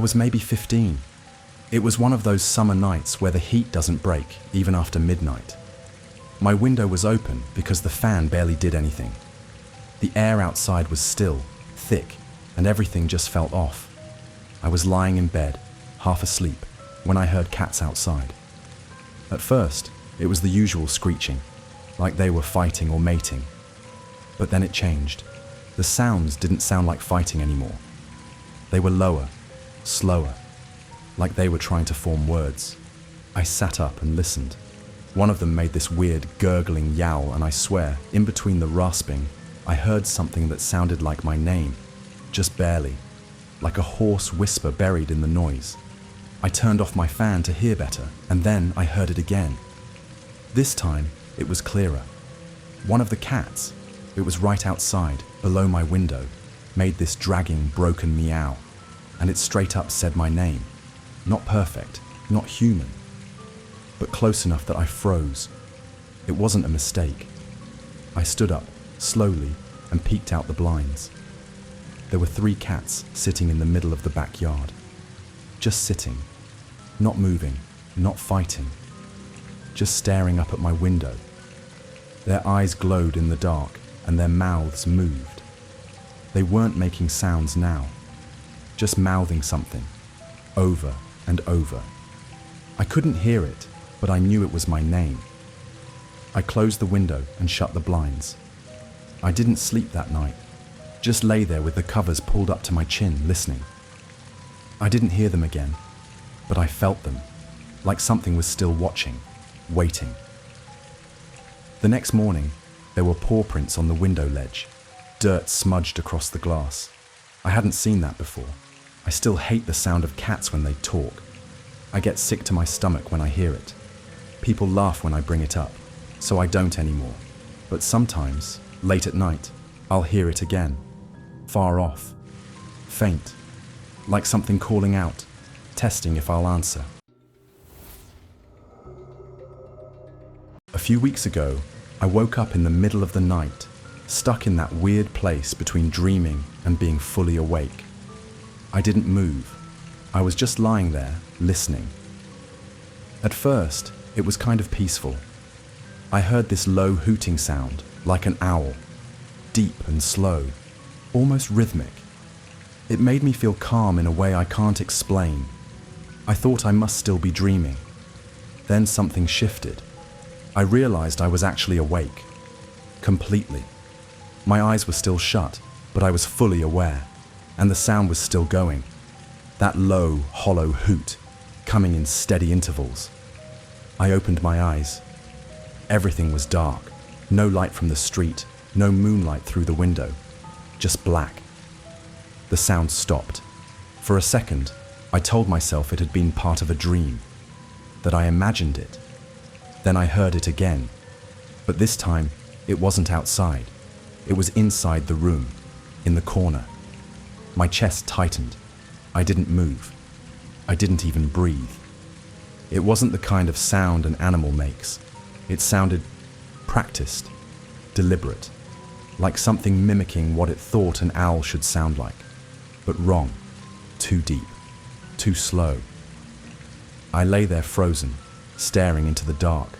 was maybe 15. It was one of those summer nights where the heat doesn't break, even after midnight. My window was open because the fan barely did anything. The air outside was still, thick, and everything just felt off. I was lying in bed, half asleep, when I heard cats outside. At first, it was the usual screeching, like they were fighting or mating. But then it changed. The sounds didn't sound like fighting anymore. They were lower, slower, like they were trying to form words. I sat up and listened. One of them made this weird gurgling yowl, and I swear, in between the rasping, I heard something that sounded like my name, just barely, like a hoarse whisper buried in the noise. I turned off my fan to hear better, and then I heard it again. This time, it was clearer. One of the cats, it was right outside, below my window, made this dragging, broken meow, and it straight up said my name. Not perfect, not human, but close enough that I froze. It wasn't a mistake. I stood up, slowly, and peeked out the blinds. There were 3 cats sitting in the middle of the backyard. Just sitting, not moving, not fighting, just staring up at my window. Their eyes glowed in the dark, and their mouths moved. They weren't making sounds now, just mouthing something, over and over. I couldn't hear it, but I knew it was my name. I closed the window and shut the blinds. I didn't sleep that night, just lay there with the covers pulled up to my chin, listening. I didn't hear them again, but I felt them, like something was still watching, waiting. The next morning, there were paw prints on the window ledge, dirt smudged across the glass. I hadn't seen that before. I still hate the sound of cats when they talk. I get sick to my stomach when I hear it. People laugh when I bring it up, so I don't anymore. But sometimes, late at night, I'll hear it again, far off, faint, like something calling out, testing if I'll answer. A few weeks ago, I woke up in the middle of the night, stuck in that weird place between dreaming and being fully awake. I didn't move. I was just lying there, listening. At first, it was kind of peaceful. I heard this low hooting sound, like an owl, deep and slow, almost rhythmic. It made me feel calm in a way I can't explain. I thought I must still be dreaming. Then something shifted. I realized I was actually awake, completely. My eyes were still shut, but I was fully aware, and the sound was still going. That low, hollow hoot, coming in steady intervals. I opened my eyes. Everything was dark, no light from the street, no moonlight through the window, just black. The sound stopped. For a second, I told myself it had been part of a dream, that I imagined it. Then I heard it again, but this time it wasn't outside. It was inside the room, in the corner. My chest tightened. I didn't move. I didn't even breathe. It wasn't the kind of sound an animal makes. It sounded practiced, deliberate, like something mimicking what it thought an owl should sound like, but wrong, too deep, too slow. I lay there frozen, staring into the dark,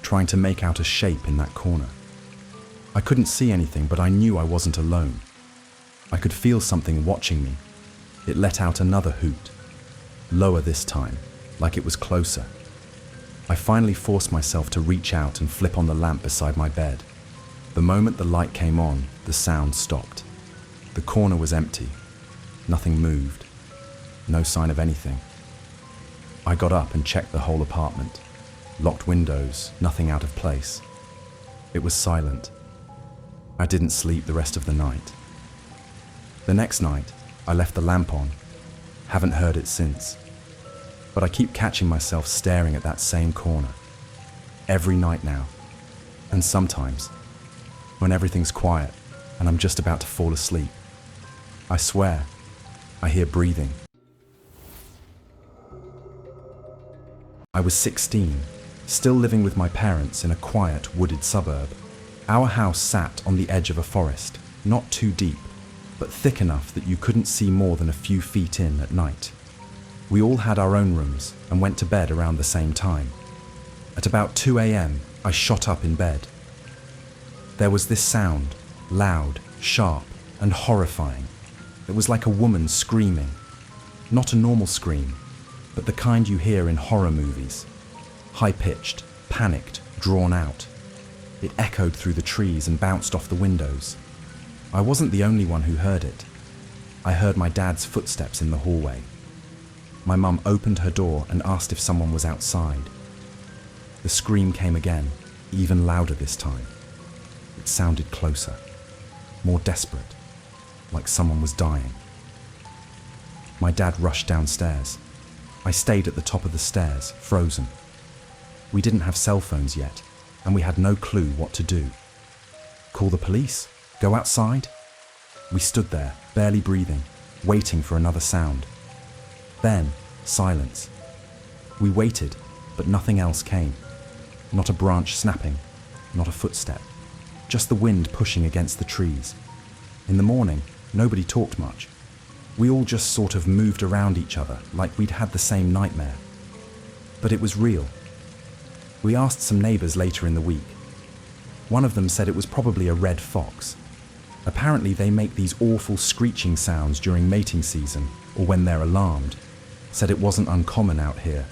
trying to make out a shape in that corner. I couldn't see anything, but I knew I wasn't alone. I could feel something watching me. It let out another hoot, lower this time, like it was closer. I finally forced myself to reach out and flip on the lamp beside my bed. The moment the light came on, the sound stopped. The corner was empty. Nothing moved. No sign of anything. I got up and checked the whole apartment. Locked windows, nothing out of place. It was silent. I didn't sleep the rest of the night. The next night, I left the lamp on. Haven't heard it since. But I keep catching myself staring at that same corner. Every night now. And sometimes, when everything's quiet and I'm just about to fall asleep, I swear, I hear breathing. I was 16, still living with my parents in a quiet, wooded suburb. Our house sat on the edge of a forest, not too deep, but thick enough that you couldn't see more than a few feet in at night. We all had our own rooms and went to bed around the same time. At about 2 a.m., I shot up in bed. There was this sound, loud, sharp, and horrifying. It was like a woman screaming. Not a normal scream, but the kind you hear in horror movies. High-pitched, panicked, drawn out. It echoed through the trees and bounced off the windows. I wasn't the only one who heard it. I heard my dad's footsteps in the hallway. My mum opened her door and asked if someone was outside. The scream came again, even louder this time. It sounded closer, more desperate, like someone was dying. My dad rushed downstairs. I stayed at the top of the stairs, frozen. We didn't have cell phones yet, and we had no clue what to do. Call the police? Go outside? We stood there, barely breathing, waiting for another sound. Then, silence. We waited, but nothing else came. Not a branch snapping, not a footstep. Just the wind pushing against the trees. In the morning, nobody talked much. We all just sort of moved around each other like we'd had the same nightmare. But it was real. We asked some neighbours later in the week. One of them said it was probably a red fox. Apparently they make these awful screeching sounds during mating season or when they're alarmed. Said it wasn't uncommon out here.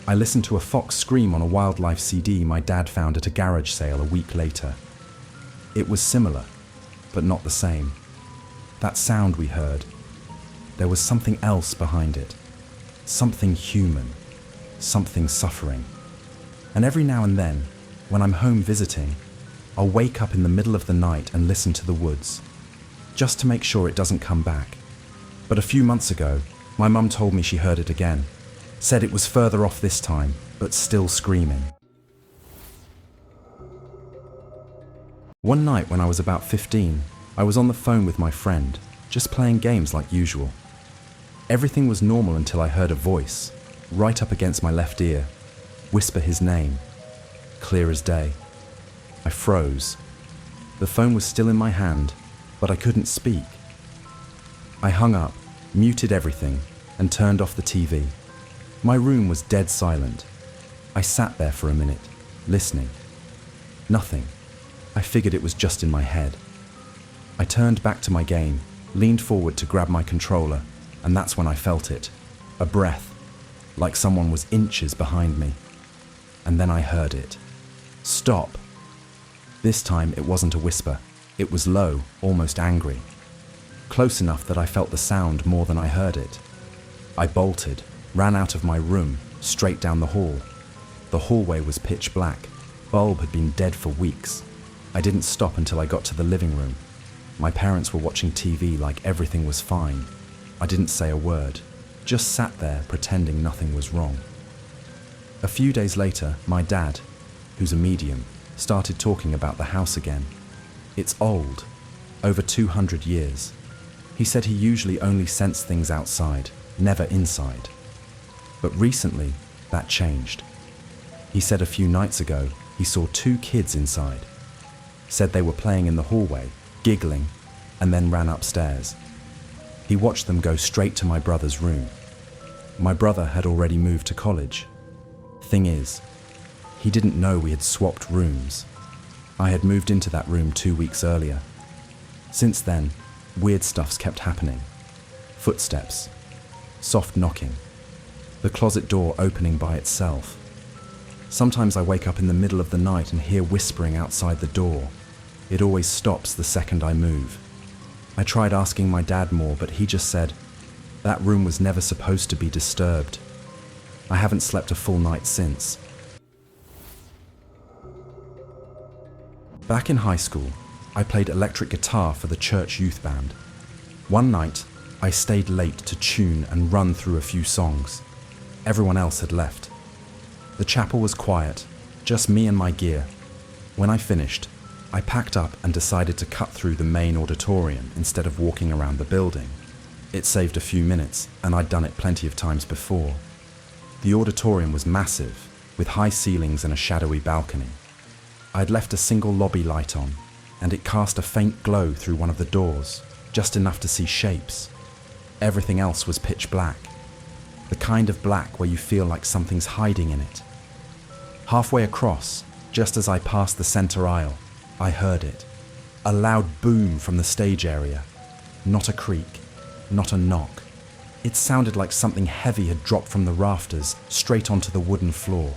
I listened to a fox scream on a wildlife CD my dad found at a garage sale a week later. It was similar, but not the same. That sound we heard, there was something else behind it. Something human, something suffering. And every now and then, when I'm home visiting, I'll wake up in the middle of the night and listen to the woods, just to make sure it doesn't come back. But a few months ago, my mum told me she heard it again. Said it was further off this time, but still screaming. One night when I was about 15, I was on the phone with my friend, just playing games like usual. Everything was normal until I heard a voice, right up against my left ear, whisper his name, clear as day. I froze. The phone was still in my hand, but I couldn't speak. I hung up, muted everything, and turned off the TV. My room was dead silent. I sat there for a minute, listening. Nothing. I figured it was just in my head. I turned back to my game, leaned forward to grab my controller, and that's when I felt it. A breath, like someone was inches behind me. And then I heard it. Stop. This time it wasn't a whisper. It was low, almost angry. Close enough that I felt the sound more than I heard it. I bolted, ran out of my room, straight down the hall. The hallway was pitch black. Bulb had been dead for weeks. I didn't stop until I got to the living room. My parents were watching TV like everything was fine. I didn't say a word, just sat there pretending nothing was wrong. A few days later, my dad, who's a medium, started talking about the house again. It's old, over 200 years. He said he usually only sensed things outside, never inside. But recently, that changed. He said a few nights ago, he saw 2 kids inside. Said they were playing in the hallway, giggling, and then ran upstairs. He watched them go straight to my brother's room. My brother had already moved to college. Thing is, he didn't know we had swapped rooms. I had moved into that room 2 weeks earlier. Since then, weird stuff's kept happening. Footsteps, soft knocking, the closet door opening by itself. Sometimes I wake up in the middle of the night and hear whispering outside the door. It always stops the second I move. I tried asking my dad more, but he just said, that room was never supposed to be disturbed. I haven't slept a full night since. Back in high school, I played electric guitar for the church youth band. One night, I stayed late to tune and run through a few songs. Everyone else had left. The chapel was quiet, just me and my gear. When I finished, I packed up and decided to cut through the main auditorium instead of walking around the building. It saved a few minutes, and I'd done it plenty of times before. The auditorium was massive, with high ceilings and a shadowy balcony. I'd left a single lobby light on, and it cast a faint glow through one of the doors, just enough to see shapes. Everything else was pitch black. the kind of black where you feel like something's hiding in it. Halfway across, just as I passed the center aisle, I heard it. A loud boom from the stage area. Not a creak, not a knock. It sounded like something heavy had dropped from the rafters straight onto the wooden floor.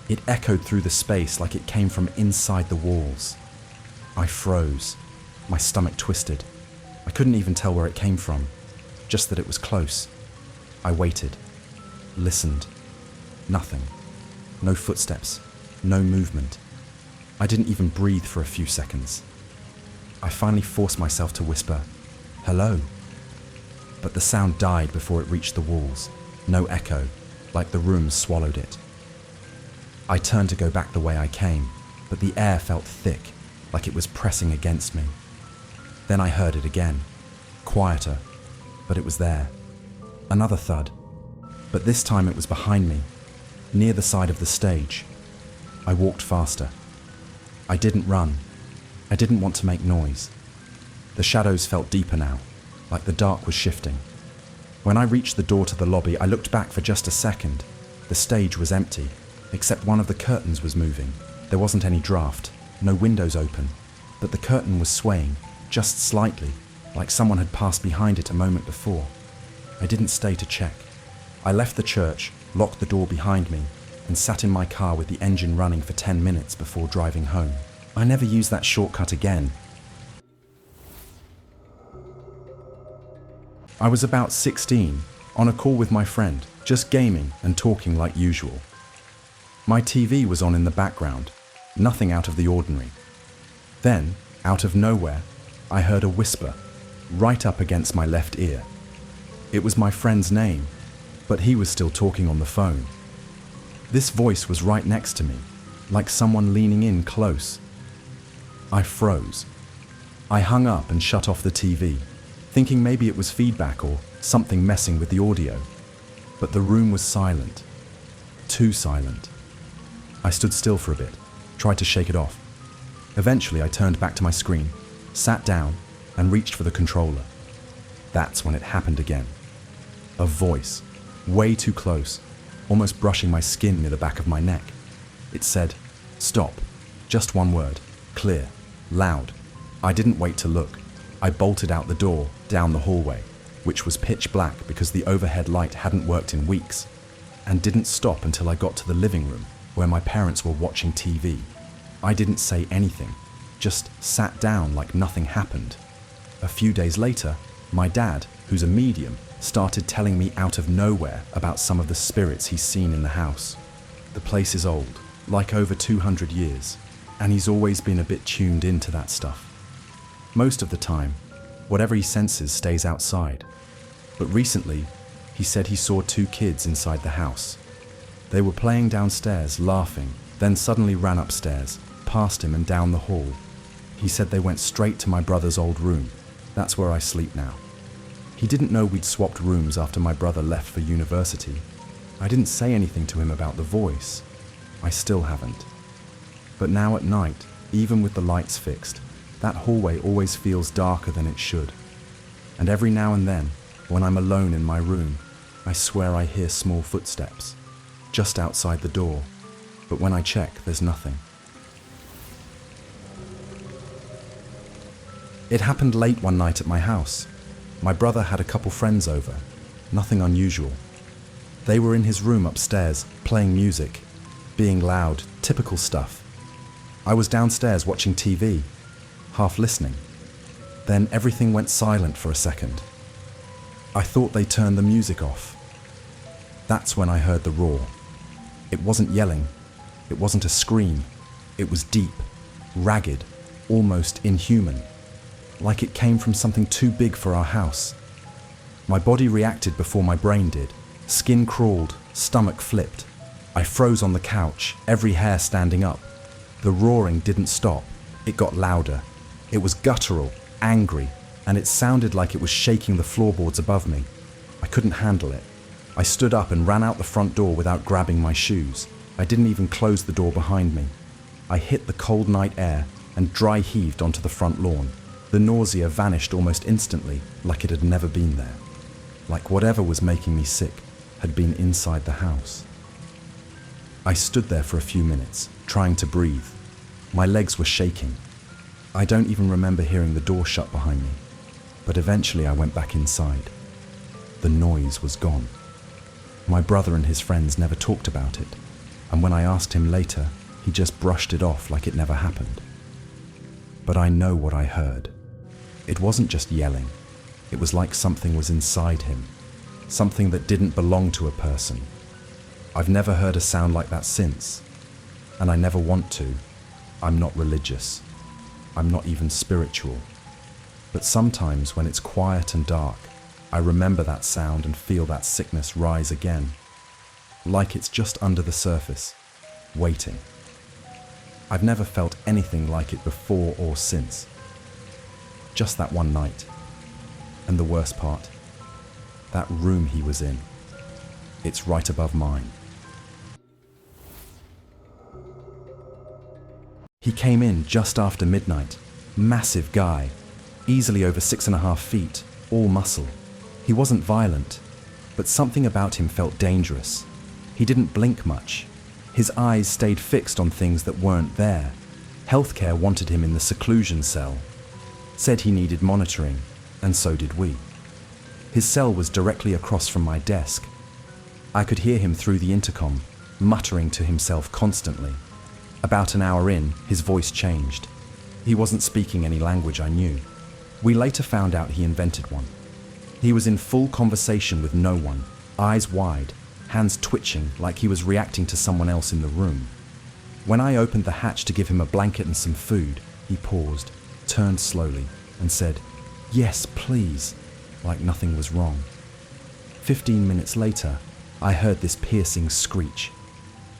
It echoed through the space like it came from inside the walls. I froze. My stomach twisted. I couldn't even tell where it came from, just that it was close. I waited, listened. Nothing. No footsteps, no movement. I didn't even breathe for a few seconds. I finally forced myself to whisper, "Hello?" But the sound died before it reached the walls. No echo, like the room swallowed it. I turned to go back the way I came, but the air felt thick, like it was pressing against me. Then I heard it again, quieter, but it was there. Another thud, but this time it was behind me, near the side of the stage. I walked faster. I didn't run. I didn't want to make noise. The shadows felt deeper now, like the dark was shifting. When I reached the door to the lobby, I looked back for just a second. The stage was empty, except one of the curtains was moving. There wasn't any draft, no windows open, but the curtain was swaying, just slightly, like someone had passed behind it a moment before. I didn't stay to check. I left the church, locked the door behind me, and sat in my car with the engine running for 10 minutes before driving home. I never used that shortcut again. I was about 16, on a call with my friend, just gaming and talking like usual. My TV was on in the background, nothing out of the ordinary. Then, out of nowhere, I heard a whisper, right up against my left ear. It was my friend's name, but he was still talking on the phone. This voice was right next to me, like someone leaning in close. I froze. I hung up and shut off the TV, thinking maybe it was feedback or something messing with the audio. But the room was silent. Too silent. I stood still for a bit, tried to shake it off. Eventually I turned back to my screen, sat down, and reached for the controller. That's when it happened again. A voice, way too close, almost brushing my skin near the back of my neck. It said, "Stop." Just one word, clear, loud. I didn't wait to look. I bolted out the door, down the hallway, which was pitch black because the overhead light hadn't worked in weeks, and didn't stop until I got to the living room, where my parents were watching TV. I didn't say anything, just sat down like nothing happened. A few days later, my dad, who's a medium, started telling me out of nowhere about some of the spirits he's seen in the house. The place is old, like over 200 years, and he's always been a bit tuned into that stuff. Most of the time, whatever he senses stays outside. But recently, he said he saw 2 kids inside the house. They were playing downstairs, laughing, then suddenly ran upstairs, past him and down the hall. He said they went straight to my brother's old room. That's where I sleep now. He didn't know we'd swapped rooms after my brother left for university. I didn't say anything to him about the voice. I still haven't. But now at night, even with the lights fixed, that hallway always feels darker than it should. And every now and then, when I'm alone in my room, I swear I hear small footsteps, just outside the door. But when I check, there's nothing. It happened late one night at my house. My brother had a couple friends over, nothing unusual. They were in his room upstairs, playing music, being loud, typical stuff. I was downstairs watching TV, half listening. Then everything went silent for a second. I thought they turned the music off. That's when I heard the roar. It wasn't yelling. It wasn't a scream. It was deep, ragged, almost inhuman. Like it came from something too big for our house. My body reacted before my brain did. Skin crawled, stomach flipped. I froze on the couch, every hair standing up. The roaring didn't stop. It got louder. It was guttural, angry, and it sounded like it was shaking the floorboards above me. I couldn't handle it. I stood up and ran out the front door without grabbing my shoes. I didn't even close the door behind me. I hit the cold night air and dry heaved onto the front lawn. The nausea vanished almost instantly, like it had never been there. Like whatever was making me sick had been inside the house. I stood there for a few minutes, trying to breathe. My legs were shaking. I don't even remember hearing the door shut behind me, but eventually I went back inside. The noise was gone. My brother and his friends never talked about it, and when I asked him later, he just brushed it off like it never happened. But I know what I heard. It wasn't just yelling. It was like something was inside him, something that didn't belong to a person. I've never heard a sound like that since, and I never want to. I'm not religious. I'm not even spiritual. But sometimes when it's quiet and dark, I remember that sound and feel that sickness rise again, like it's just under the surface, waiting. I've never felt anything like it before or since. Just that one night. And the worst part, that room he was in, it's right above mine. He came in just after midnight, massive guy, easily over 6.5 feet, all muscle. He wasn't violent, but something about him felt dangerous. He didn't blink much. His eyes stayed fixed on things that weren't there. Healthcare wanted him in the seclusion cell, said he needed monitoring, and so did we. His cell was directly across from my desk. I could hear him through the intercom, muttering to himself constantly. About an hour in, his voice changed. He wasn't speaking any language I knew. We later found out he invented one. He was in full conversation with no one, eyes wide, hands twitching like he was reacting to someone else in the room. When I opened the hatch to give him a blanket and some food, he paused, turned slowly, and said, "Yes, please," like nothing was wrong. 15 minutes later, I heard this piercing screech.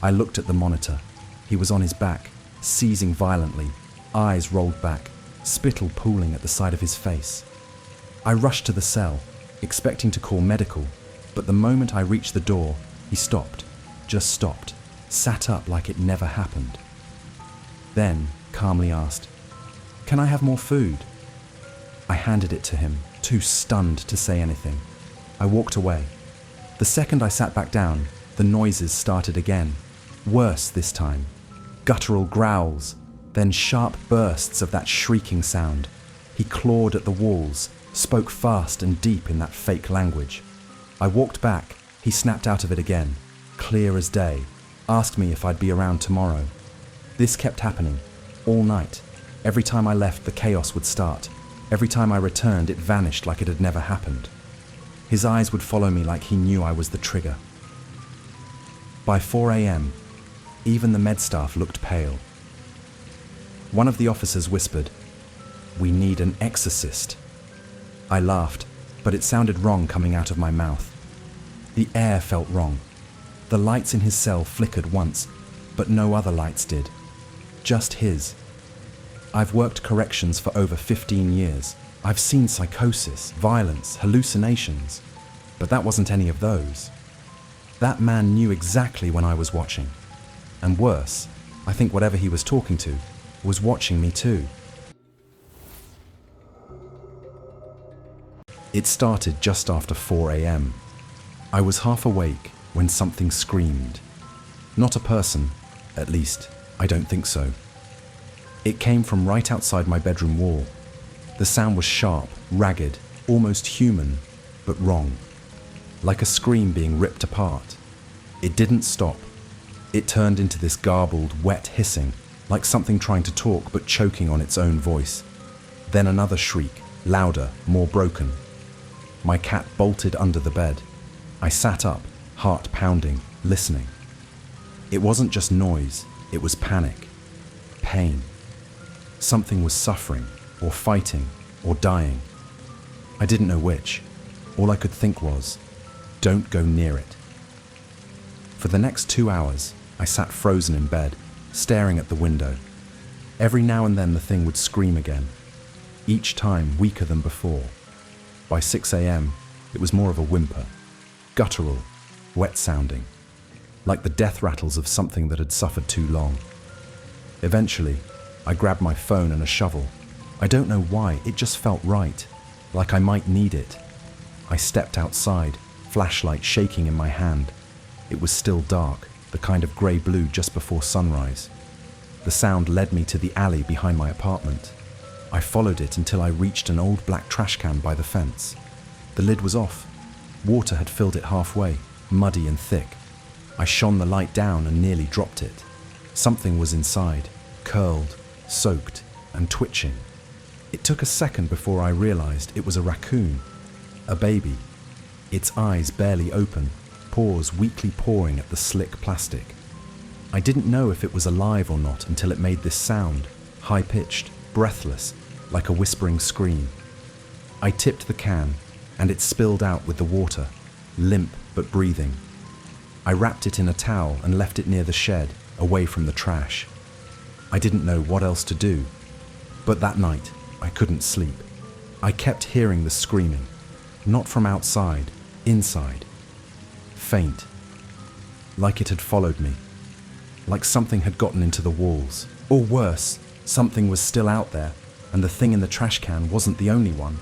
I looked at the monitor. He was on his back, seizing violently, eyes rolled back, spittle pooling at the side of his face. I rushed to the cell, expecting to call medical, but the moment I reached the door, he stopped, just stopped, sat up like it never happened. Then, calmly asked, "Can I have more food?" I handed it to him, too stunned to say anything. I walked away. The second I sat back down, the noises started again, worse this time. Guttural growls, then sharp bursts of that shrieking sound. He clawed at the walls, spoke fast and deep in that fake language. I walked back, he snapped out of it again, clear as day, asked me if I'd be around tomorrow. This kept happening, all night. Every time I left, the chaos would start. Every time I returned, it vanished like it had never happened. His eyes would follow me like he knew I was the trigger. By 4 a.m., even the med staff looked pale. One of the officers whispered, "We need an exorcist." I laughed, but it sounded wrong coming out of my mouth. The air felt wrong. The lights in his cell flickered once, but no other lights did. Just his. I've worked corrections for over 15 years. I've seen psychosis, violence, hallucinations, but that wasn't any of those. That man knew exactly when I was watching. And worse, I think whatever he was talking to was watching me too. It started just after 4 a.m. I was half awake when something screamed. Not a person, at least, I don't think so. It came from right outside my bedroom wall. The sound was sharp, ragged, almost human, but wrong. Like a scream being ripped apart. It didn't stop. It turned into this garbled, wet hissing, like something trying to talk but choking on its own voice. Then another shriek, louder, more broken. My cat bolted under the bed. I sat up, heart pounding, listening. It wasn't just noise, it was panic, pain. Something was suffering, or fighting, or dying. I didn't know which. All I could think was, don't go near it. For the next 2 hours, I sat frozen in bed, staring at the window. Every now and then the thing would scream again, each time weaker than before. By 6 a.m., it was more of a whimper, guttural, wet-sounding, like the death rattles of something that had suffered too long. Eventually, I grabbed my phone and a shovel. I don't know why, it just felt right, like I might need it. I stepped outside, flashlight shaking in my hand. It was still dark, the kind of grey-blue just before sunrise. The sound led me to the alley behind my apartment. I followed it until I reached an old black trash can by the fence. The lid was off. Water had filled it halfway, muddy and thick. I shone the light down and nearly dropped it. Something was inside, curled, soaked, and twitching. It took a second before I realized it was a raccoon, a baby. Its eyes barely open, paws weakly pawing at the slick plastic. I didn't know if it was alive or not until it made this sound, high-pitched, breathless, like a whispering scream. I tipped the can, and it spilled out with the water, limp but breathing. I wrapped it in a towel and left it near the shed, away from the trash. I didn't know what else to do, but that night I couldn't sleep. I kept hearing the screaming, not from outside, inside. Faint, like it had followed me, like something had gotten into the walls. Or worse, something was still out there, and the thing in the trash can wasn't the only one.